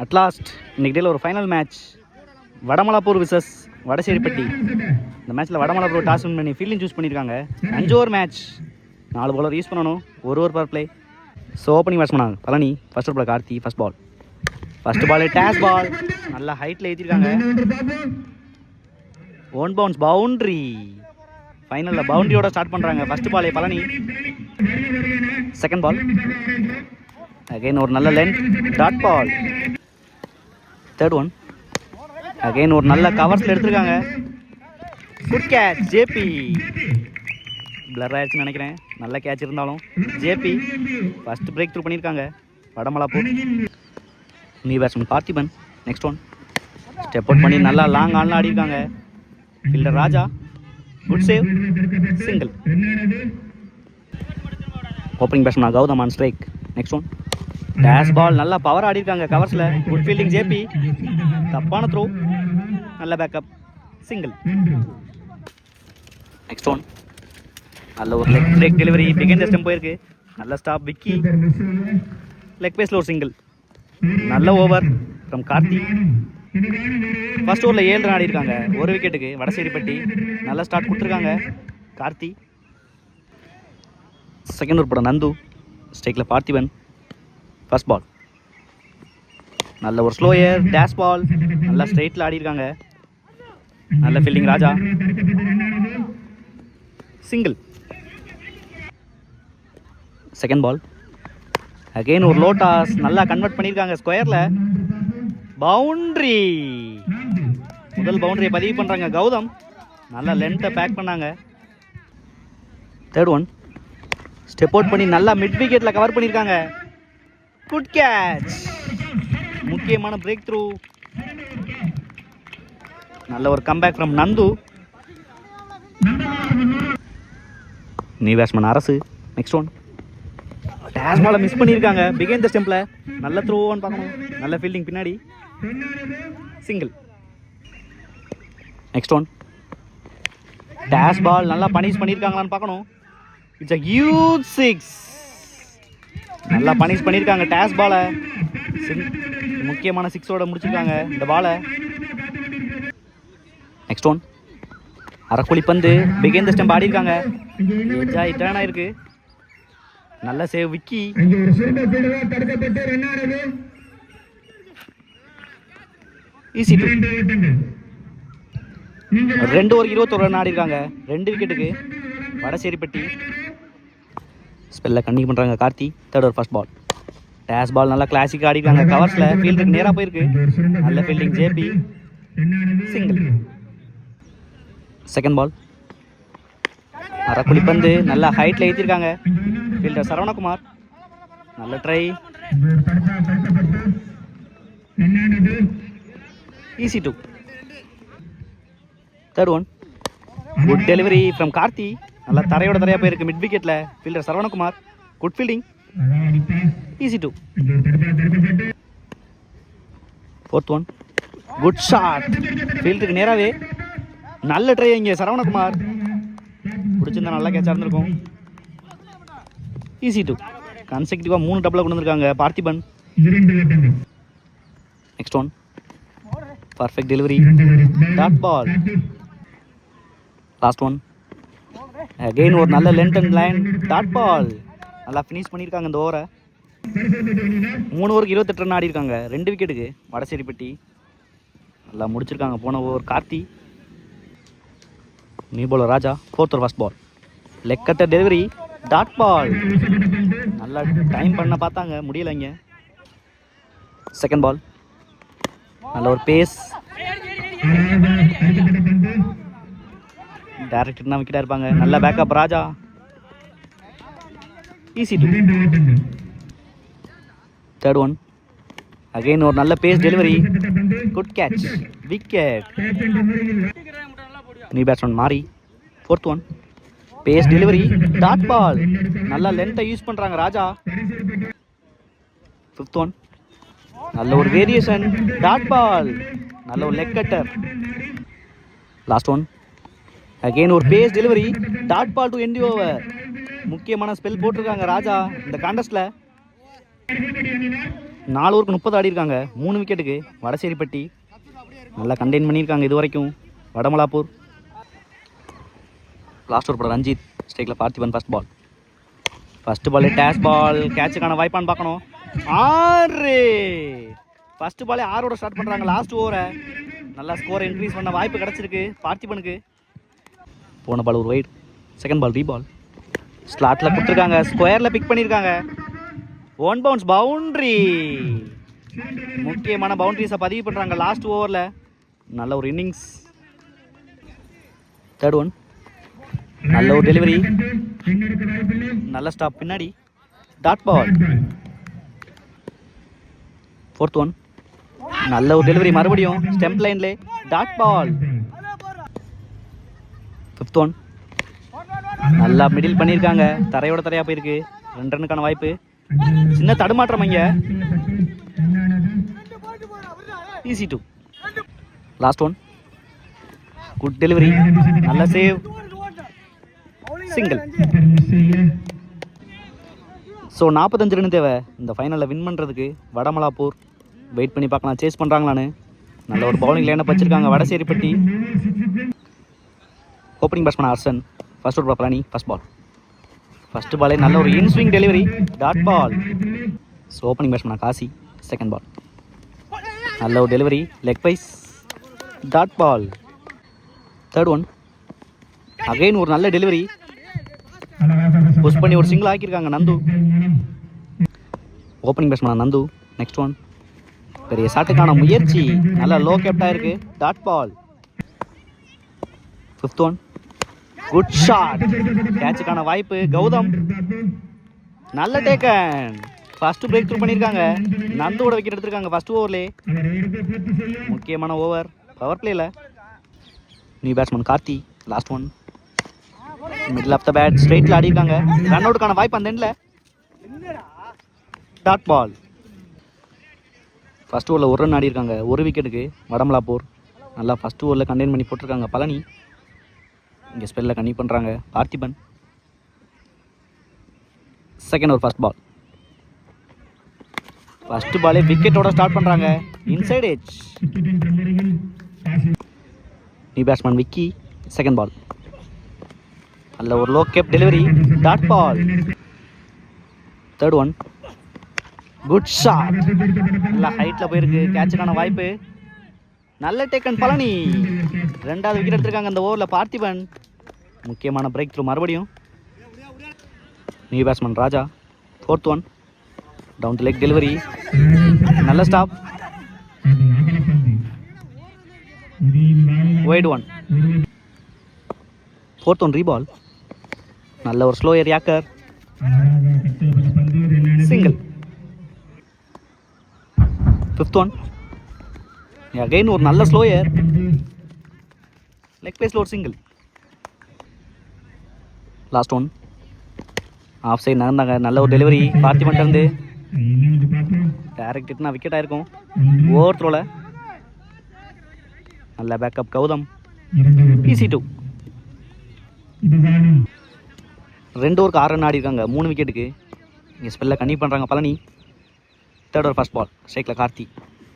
At last இன்றைக்கி டேயில் ஒரு final match Vadamalapur versus Vadaseripatti. இந்த மேட்ச்சில் வடமலாப்பூர் டாஸ் வின் பண்ணி ஃபீல்டிங் சூஸ் பண்ணியிருக்காங்க. 5 ஓவர் மேட்ச், 4 bowler யூஸ் பண்ணணும், 1 over per play. So opening batsman Palani, first ball Karthi, first ball dash ball நல்லா ஹைட்டில் ஏற்றிருக்காங்க. One bounce boundary. ஃபைனலில் பவுண்ட்ரியோட ஸ்டார்ட் பண்ணுறாங்க. ஃபர்ஸ்ட் பாலே பழனி. செகண்ட் பால் அகைன் ஒரு நல்ல length dot ball. Third one again ஒரு நல்ல கவர்ஸில் எடுத்திருக்காங்க. Good catch JP. பிளர் ஆயிடுச்சுன்னு நினைக்கிறேன், நல்ல கேட்ச் இருந்தாலும் ஜேபி ஃபர்ஸ்ட் பிரேக் த்ரூ பண்ணியிருக்காங்க Vadamalapur. New batsman Parthiban. Next one step out பண்ணி நல்லா லாங் ஆன்ல ஆடிருக்காங்க. Fielder Raja, good save, single. Opening batsman Gautham on strike. Next one dash ball நல்லா பவர் ஆடிருக்காங்க கவர்ஸில். குட் ஃபீல்டிங் ஜேபி, தப்பான த்ரோ, நல்ல பேக்கப், சிங்கிள். நெக்ஸ்ட் ஒன் நல்ல ஒரு leg break delivery, behind the stump போயிருக்கு, நல்ல ஸ்டாப் விக்கி, லெக் பேஸில் ஒரு சிங்கிள். நல்ல ஓவர் ஃப்ரம் கார்த்தி. ஃபர்ஸ்ட் ஓவரில் 7 ரன் ஆடிருக்காங்க, 1 விக்கெட்டுக்கு வடசேரிப்பட்டி. நல்ல ஸ்டார்ட் கொடுத்துருக்காங்க கார்த்தி. செகண்ட் ஓவர் போட நந்து, ஸ்ட்ரைக்கில் பார்த்திபன். ஃபர்ஸ்ட் பால் நல்ல ஒரு ஸ்லோயர் டேஷ் பால், நல்லா ஸ்ட்ரைட்டில் ஆடிருக்காங்க. நல்ல ஃபீல்டிங் ராஜா, சிங்கிள். செகண்ட் பால் அகைன் ஒரு லோட்டாஸ், நல்லா கன்வெர்ட் பண்ணியிருக்காங்க ஸ்கொயரில், பவுண்ட்ரி. முதல் பவுண்டரியை பதிவு பண்ணுறாங்க கௌதம், நல்லா லென்த்தை பேக் பண்ணாங்க. தேர்ட் ஒன் ஸ்டெப் அவுட் பண்ணி நல்லா மிட் விக்கெட்டில் கவர் பண்ணியிருக்காங்க. குட் கேட்ச், முக்கியமான பிரேக் த்ரூ, நல்ல ஒரு comeback from Nandu. New batsman அரசு. நெக்ஸ்ட் ஒன் டேஷ் பாலை மிஸ் பண்ணியிருக்காங்க பிகைண்ட் தி ஸ்டெம்பில், நல்ல த்ரோன்னு பார்க்கணும், நல்ல ஃபீல்டிங் பின்னாடி, single. Next one dash ball நல்லா பனிஷ் பண்ணியிருக்காங்களான்னு பார்க்கணும். இட்ஸ் அ ஹியூஜ் 6, நல்லா பனிஷ் பண்ணியிருக்காங்க டேஷ் பாலை. முக்கியமான 6ஓட முடிச்சிருக்காங்க இந்த பாலை. நெக்ஸ்ட் ஒன் அரக்குழி பந்து, பிகைண்ட் தி ஸ்டம்ப் ஆடிருக்காங்க, எட்ஜாய் டர்ன் ஆயிருக்கு, நல்ல save Vicky. Easy two. 2 over 21 run ஆடிருக்காங்க, 2 விக்கெட்டுக்கு வடசேரிப்பட்டி. ஸ்பெல்ல கண்டினியூ பண்ணுறாங்க Karthi. Third over first ball dash ball நல்லா கிளாசிக்காக ஆடிருக்காங்க கவர்ஸில், ஃபீல்டுக்கு நேராக போயிருக்கு, நல்ல fielding JP, single. Second ball அரக்குழி பந்து நல்லா ஹைட்டில் ஏற்றிருக்காங்க. ஃபீல்டர் சரவணகுமார், நல்ல try, easy two. Third one good delivery from Karthi, நல்லா தரையோட தரையாக போயிருக்கு mid விக்கெட்டில், fielder Saravanakumar, good fielding, easy two. Fourth one good shot, ஃபீல்டுக்கு நேராகவே, நல்ல ட்ரை இங்கே சரவணகுமார், பிடிச்சிருந்தா நல்லா கேட்சாக இருந்திருக்கும், ஈஸி டூ. கன்செக்டிவாக 3 டபுளாக கொண்டு வந்திருக்காங்க Parthiban. Next one perfect delivery dot ball. Last one again ஒரு நல்ல length and line dot ball, நல்லா ஃபினிஷ் பண்ணியிருக்காங்க இந்த ஓவரை. 3 ஓவருக்கு 28 ரன் ஆடிருக்காங்க, 2 விக்கெட்டுக்கு வடசேரிப்பட்டி. நல்லா முடிச்சிருக்காங்க போன over Karthi. New bowler Raja. Fourth over first ball leg cutter delivery dot ball, நல்லா டைம் பண்ண பார்த்தாங்க, முடியலைங்க. செகண்ட் பால் நல்ல ஒரு பேஸ், டைரக்ட் தான் விக்கெட்டாக இருப்பாங்க, நல்ல backup Raja, easy two. Third one again ஒரு நல்ல pace delivery, good catch, wicket. New batsman மாறி. Fourth one pace delivery dot ball, நல்லா லென்த்தை யூஸ் பண்ணுறாங்க ராஜா. ஃபிஃப்த் ஒன் நல்ல ஒரு வேரியேஷன் டாட் பால், நல்ல ஒரு leg cutter. Last one again ஒரு pace delivery dot ball to end over. முக்கியமான ஸ்பெல் போட்டிருக்காங்க ராஜா இந்த கான்டெஸ்ட்ல. 4 ஓவருக்கு 30 ஆடி இருக்காங்க. 3 விக்கெட்டுக்கு வடசேரிப்பட்டி நல்லா கண்டெயின் பண்ணியிருக்காங்க இது வரைக்கும். வடமலாப்பூர் லாஸ்ட் ஓவர் போட ரஞ்சித், ஸ்ட்ரைக்கில் பார்த்திபன். ஃபர்ஸ்ட் பால் டேஷ் பால், கேட்சுக்கான வாய்ப்பான்னு பார்க்கணும். 6 ஃபர்ஸ்ட் பாலே 6ஓட ஸ்டார்ட் பண்ணுறாங்க லாஸ்ட் ஓவரை. நல்லா ஸ்கோரை இன்க்ரீஸ் பண்ண வாய்ப்பு கிடச்சிருக்கு பார்த்திபனுக்கு. போன பால் ஒரு வைட். செகண்ட் பால் ரீபால், ஸ்லாட்டில் கொடுத்துருக்காங்க, ஸ்கொயரில் பிக் பண்ணியிருக்காங்க. 1 பவுன்ஸ் பவுண்ட்ரி. முக்கியமான பவுண்ட்ரிஸை பதிவு பண்ணுறாங்க லாஸ்ட் ஓவரில். நல்ல ஒரு இன்னிங்ஸ். தேர்ட் ஒன், நல்ல ஒரு டெலிவரி, நல்ல ஸ்டாப் பின்னாடி, டாட் பால். ஃபோர்த் ஒன், நல்ல ஒரு டெலிவரி மறுபடியும் ஸ்டெம்ப் லைன்ல, டாட் பால். ஃபிஃப்த் ஒன், நல்லா மிடில் பண்ணியிருக்காங்க, தரையோட தரையா போயிருக்கு. 2 ரன்னுக்கான வாய்ப்பு. சின்ன தடுமாற்றம் இங்க. Easy 2. Last one, good delivery, நல்ல சேவ், சிங்கிள். ஸோ 45 ரன் தேவை இந்த ஃபைனலில் வின் பண்ணுறதுக்கு. வடமலாப்பூர் வெயிட் பண்ணி பார்க்கலாம் சேஸ் பண்ணுறாங்களான்னு. நல்ல ஒரு பவுலிங் லைனப் வச்சிருக்காங்க Vadaseripatti. Opening batsman Arsan, first over Palani. First பாலே நல்ல ஒரு inswing delivery, dot ball. So opening batsman Kasi, second ball நல்ல ஒரு delivery, leg byes, dot ball. Third one, again ஒரு நல்ல டெலிவரி, புஷ் பண்ணி ஒரு சிங்கிள் ஆக்கியிருக்காங்க Nandu. Opening batsman Nandu. Next one, பெரிய ஷாட்டுக்கான முயற்சி, நல்ல லோ கேப்டாக இருக்கு, dot ball. Fifth one, good shot, கேட்சுக்கான வாய்ப்பு, கௌதம். நல்ல டேக்கன், ஃபர்ஸ்ட் பிரேக் த்ரூ பண்ணியிருக்காங்க. நந்துவோட விக்கெட் எடுத்திருக்காங்க ஃபர்ஸ்ட் ஓவர்லே. முக்கியமான ஓவர் பவர் பிளேல. New batsman Karthi. Last one, middle off the bat, ஸ்ட்ரைட்ல ஆடி இருக்காங்க. ரன் அவுட்டுக்கான வாய்ப்பு அந்த எண்ட்ல, டாட் பால். ஃபர்ஸ்ட் ஓவரில் 1 ரன் ஆடி இருக்காங்க, 1 விக்கெட்டுக்கு வடமலாப்பூர். நல்லா ஃபர்ஸ்ட் ஓவரில் கண்டெயின் பண்ணி போட்டிருக்காங்க பழனி. இங்கே ஸ்பெல்லில் கன்னியூ பண்ணுறாங்க Parthiban. Second over first ball. First பாலே விக்கெட்டோட ஸ்டார்ட் பண்ணுறாங்க, inside edge. New batsman Vicky. Second ball நல்ல ஒரு low cap delivery, dot ball. Third one, good shot, நல்லா ஹைட்டில் போயிருக்கு, கேட்சுக்கான வாய்ப்பு, நல்ல டேக்கன் பழனி. 2வது விக்கெட் எடுத்திருக்காங்க அந்த ஓவரில் பார்த்திபன். முக்கியமான பிரேக் த்ரூ மறுபடியும். New batsman Raja. Fourth one, down to leg delivery, நல்ல stop, wide one. Fourth one reball, நல்ல ஒரு ஸ்லோ ஏரியாக்கர், சிங்கிள். ஃபிஃப்த் ஒன், அகைன் ஒரு நல்ல ஸ்லோயர், லெக் பேஸ்ல ஒரு single. Last one, off side நகர்ந்தாங்க, நல்ல ஒரு டெலிவரி பார்த்திபன் இருந்து, டைரக்ட் ஹிட்னா விக்கெட் ஆயிருக்கும். ஓவர் த்ரோல நல்ல பேக்கப் கௌதம். ஈஸி 2. 2 ஓவருக்கு 6 ரன் ஆடி இருக்காங்க, 3 விக்கெட்டுக்கு. இங்கே ஸ்பெல்லில் கன்னியூ பண்ணுறாங்க Palani. Third over first ball, ஸ்ட்ரைக்கில் கார்த்தி.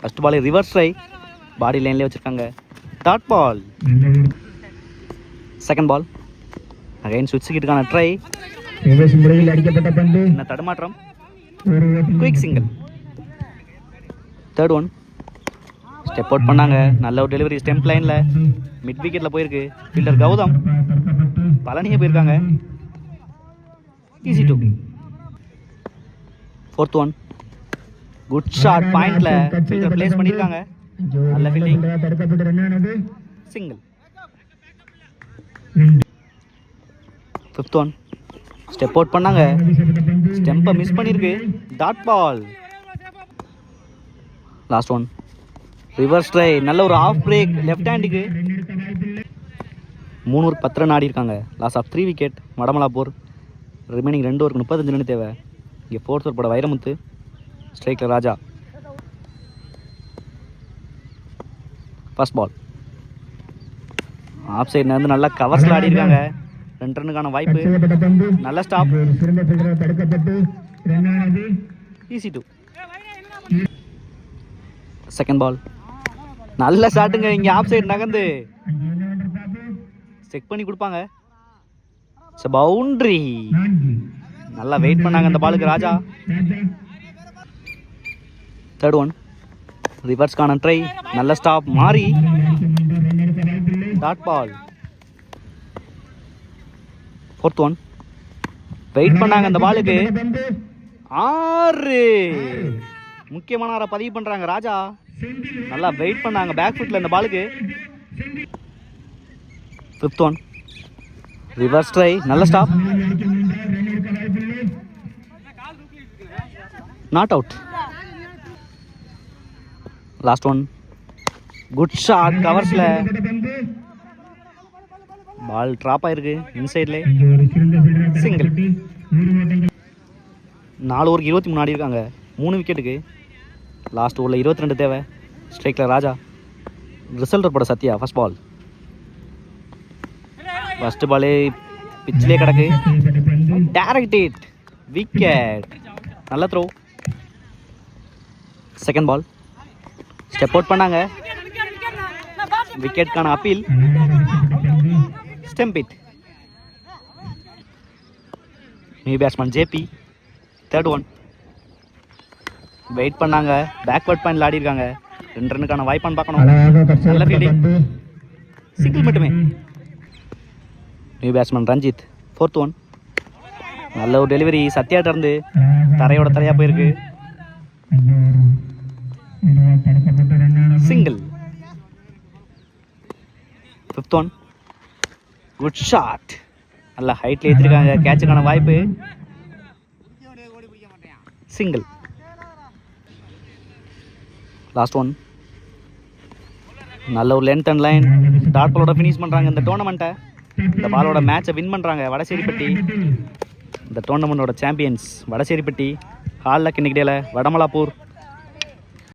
ஃபர்ஸ்ட் பாலே ரிவர்ஸ் ட்ரை, பாடி லைன்லேயே வச்சுருக்காங்க, dot ball. Second ball again சுவிட்ச் கிட்டுக்கான ட்ரை, என்ன தடுமாற்றம், quick single. Third one, step out பண்ணாங்க, நல்ல ஒரு டெலிவரி ஸ்டெம்ப் லைனில், மிட் விக்கெட்டில் போயிருக்கு. ஃபீல்டர் கௌதம், பழனியே போயிருக்காங்க. Easy 2. Fourth one, good shot, பாயிண்ட்ல ஃபீல்டர் பிளேஸ் பண்ணியிருக்காங்க, நல்ல fielding, single. Fifth one, step out பண்ணாங்க, ஸ்டெம்பை மிஸ் பண்ணியிருக்கு, dot ball. Last one, reverse try, நல்ல ஒரு ஆஃப் பிரேக் லெஃப்ட் ஹேண்டுக்கு. 3 ஓவருக்கு 10 ரன் ஆடி இருக்காங்க, loss of 3 wicket Vadamalapur. Remaining 2 ஓவருக்கு 35 ரன் தேவை. இங்கே ஃபோர்த் ஓவர் போட வைரமுத்து, ஸ்ட்ரைக்கில் ராஜா. ஃபர்ஸ்ட் பால் ஆஃப் சைட் வந்து நல்லா கவர்ஸில் ஆடி இருக்காங்க, 2 ரன்னுக்கான வாய்ப்பு, நல்ல ஸ்டாப், ஈஸி 2. செகண்ட் பால் நல்ல ஷாட்டுங்க. இங்கே ஆஃப் சைடு நகர்ந்து செக் பண்ணி கொடுப்பாங்க. பவுண்டரி. நல்லா வெயிட் பண்ணாங்க அந்த பாலுக்கு ராஜா. தேர்ட் ஒன் ரிவர்ஸ்க்கான ட்ரை. நல்ல ஸ்டாப் மாறி dot ball. Fourth one wait பண்ணாங்க அந்த பாலுக்கு 6. முக்கியமான ஆரை பதிவு பண்றாங்க ராஜா. நல்லா வெயிட் பண்ணாங்க பேக் ஃபுட்ல இந்த பாலுக்கு. Fifth one reverse try. நல்ல stop. Not out. Last one good shot. கவர்ஸ்ல பால் ட்ராப் ஆயிருக்கு இன்சைட்ல. சிங்கிள். 4 ஓவருக்கு 23 ஆடி இருக்காங்க. 3 விக்கெட்டுக்கு. லாஸ்ட் ஓவரில் 22 தேவை. ஸ்ட்ரைக்கில் ராஜா. ரிசல்ட் போட சத்யா. First ball. ஃபர்ஸ்ட் பாலே பிச்சிலே கிடக்கு. Direct hit. விக்கெட். நல்ல throw. Second ball step out பண்ணாங்க. விக்கெட்கான appeal. Stumped. New batsman JP. Third one wait பண்ணாங்க. பேக்வர்ட் பாயிண்ட்ல ஆடி இருக்காங்க. 2 ரன்னுக்கான வாய்ப்பான்னு பார்க்கணும். நல்ல ஃபீல்டிங். சிங்கிள் மட்டுமே. New batsman Ranjith. Fourth one நல்ல ஒரு டெலிவரி. சத்யாட்ட இருந்து தரையோட தரையா போயிருக்கு. Single. Fifth one good shot. நல்லா ஹைட்ல ஏற்றிருக்காங்க. கேட்சுக்கான வாய்ப்பு. சிங்கிள். லாஸ்ட் ஒன் நல்ல ஒரு லென்த் அண்ட் லைன். டாட் பாலோட ஃபினிஷ் பண்ணுறாங்க இந்த டோர்னமெண்ட்டை. இந்த பாலோட மேட்சை வின் பண்ணுறாங்க வடசேரிப்பட்டி. இந்த டோர்னமெண்ட்டோட சாம்பியன்ஸ் வடசேரிப்பட்டி. ஹாலில் கிண்ணிக்கிட்டேல வடமலாப்பூர்.